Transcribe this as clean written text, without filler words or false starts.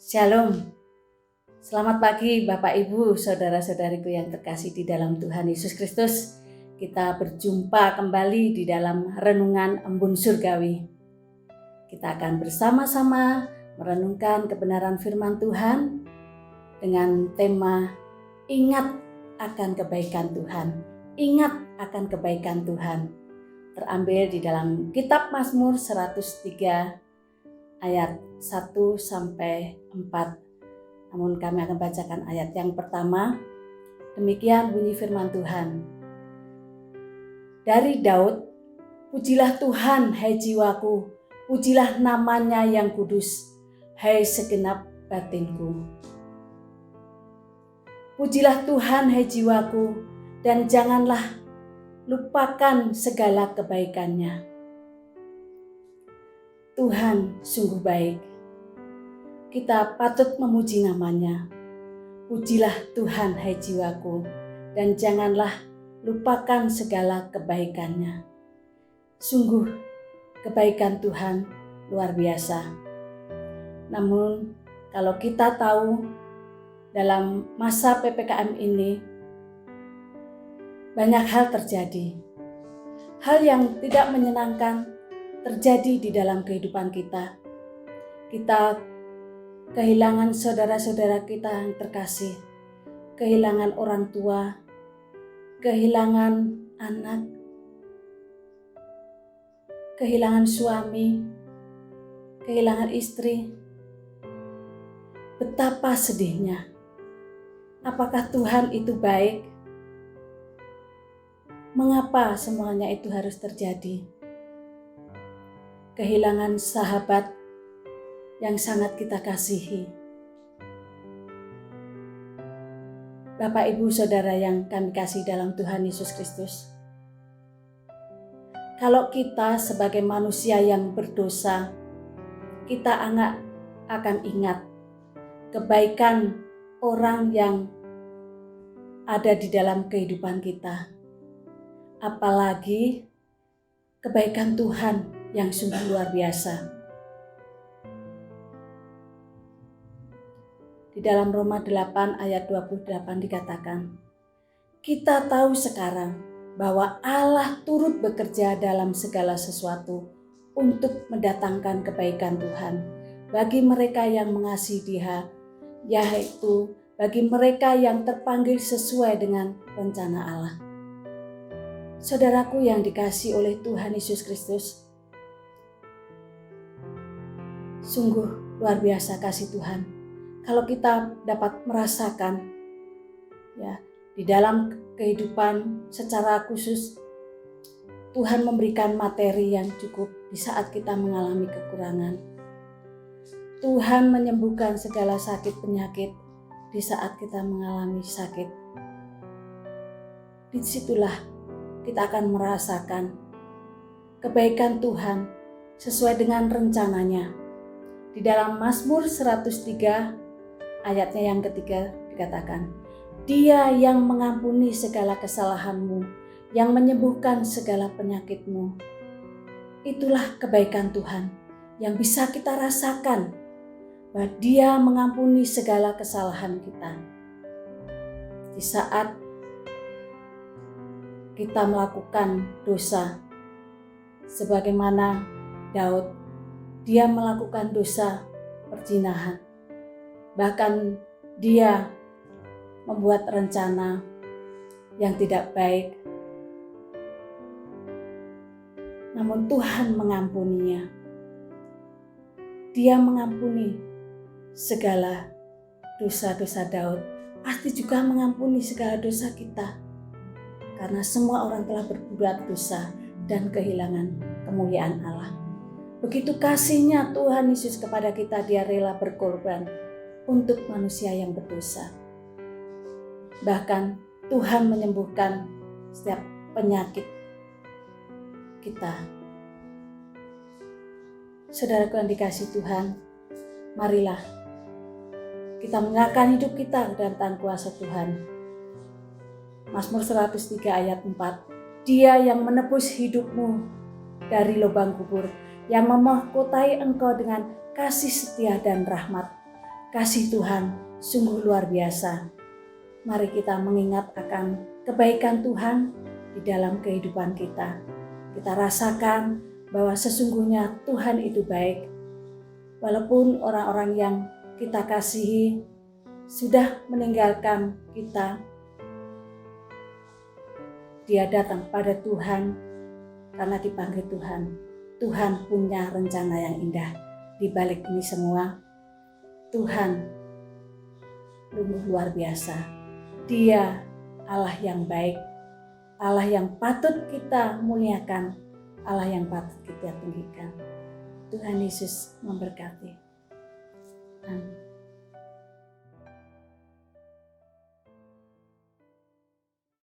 Shalom, selamat pagi Bapak Ibu, saudara-saudariku yang terkasih di dalam Tuhan Yesus Kristus. Kita berjumpa kembali di dalam renungan Embun Surgawi. Kita akan bersama-sama merenungkan kebenaran firman Tuhan dengan tema Ingat akan kebaikan Tuhan. Ingat akan kebaikan Tuhan. Terambil di dalam kitab Mazmur 103 ayat 1-4. Namun kami akan bacakan ayat yang pertama. Demikian bunyi firman Tuhan. Dari Daud, pujilah Tuhan hai jiwaku, pujilah namanya yang kudus, hai segenap batinku. Pujilah Tuhan hai jiwaku, dan janganlah lupakan segala kebaikannya. Tuhan sungguh baik. Kita patut memuji namanya. Pujilah Tuhan hai jiwaku, dan janganlah lupakan segala kebaikannya. Sungguh kebaikan Tuhan luar biasa. Namun kalau kita tahu dalam masa PPKM ini banyak hal terjadi. Hal yang tidak menyenangkan terjadi di dalam kehidupan kita. Kita kehilangan saudara-saudara kita yang terkasih, kehilangan orang tua, kehilangan anak, kehilangan suami, kehilangan istri. Betapa sedihnya. Apakah Tuhan itu baik? Mengapa semuanya itu harus terjadi? Kehilangan sahabat yang sangat kita kasihi. Bapak, Ibu, Saudara yang kami kasih dalam Tuhan Yesus Kristus. Kalau kita sebagai manusia yang berdosa, kita akan ingat kebaikan orang yang ada di dalam kehidupan kita. Apalagi kebaikan Tuhan yang sungguh luar biasa. Di dalam Roma 8 ayat 28 dikatakan, kita tahu sekarang bahwa Allah turut bekerja dalam segala sesuatu untuk mendatangkan kebaikan Tuhan bagi mereka yang mengasihi Dia, yaitu bagi mereka yang terpanggil sesuai dengan rencana Allah. Saudaraku yang dikasihi oleh Tuhan Yesus Kristus, sungguh luar biasa kasih Tuhan. Kalau kita dapat merasakan ya di dalam kehidupan secara khusus, Tuhan memberikan materi yang cukup di saat kita mengalami kekurangan. Tuhan menyembuhkan segala sakit penyakit di saat kita mengalami sakit. Disitulah kita akan merasakan kebaikan Tuhan sesuai dengan rencananya. Di dalam Mazmur 103 ayatnya yang ketiga dikatakan, Dia yang mengampuni segala kesalahanmu, yang menyembuhkan segala penyakitmu. Itulah kebaikan Tuhan yang bisa kita rasakan, bahwa Dia mengampuni segala kesalahan kita. Di saat kita melakukan dosa, sebagaimana Daud, dia melakukan dosa perzinahan. Bahkan dia membuat rencana yang tidak baik. Namun Tuhan mengampuninya. Dia mengampuni segala dosa-dosa Daud. Pasti juga mengampuni segala dosa kita. Karena semua orang telah berbuat dosa dan kehilangan kemuliaan Allah. Begitu kasihnya Tuhan Yesus kepada kita, Dia rela berkorban untuk manusia yang berdosa. Bahkan Tuhan menyembuhkan setiap penyakit kita. Saudaraku yang dikasihi Tuhan, marilah kita menyerahkan hidup kita dalam tangan kuasa Tuhan. Mazmur 103 ayat 4. Dia yang menebus hidupmu dari lubang kubur, yang memahkotai engkau dengan kasih setia dan rahmat, kasih Tuhan sungguh luar biasa. Mari kita mengingat akan kebaikan Tuhan di dalam kehidupan kita. Kita rasakan bahwa sesungguhnya Tuhan itu baik. Walaupun orang-orang yang kita kasihi sudah meninggalkan kita, dia datang pada Tuhan karena dipanggil Tuhan. Tuhan punya rencana yang indah. Di balik ini semua, Tuhan luar biasa. Dia Allah yang baik, Allah yang patut kita muliakan, Allah yang patut kita tinggikan. Tuhan Yesus memberkati. Amin.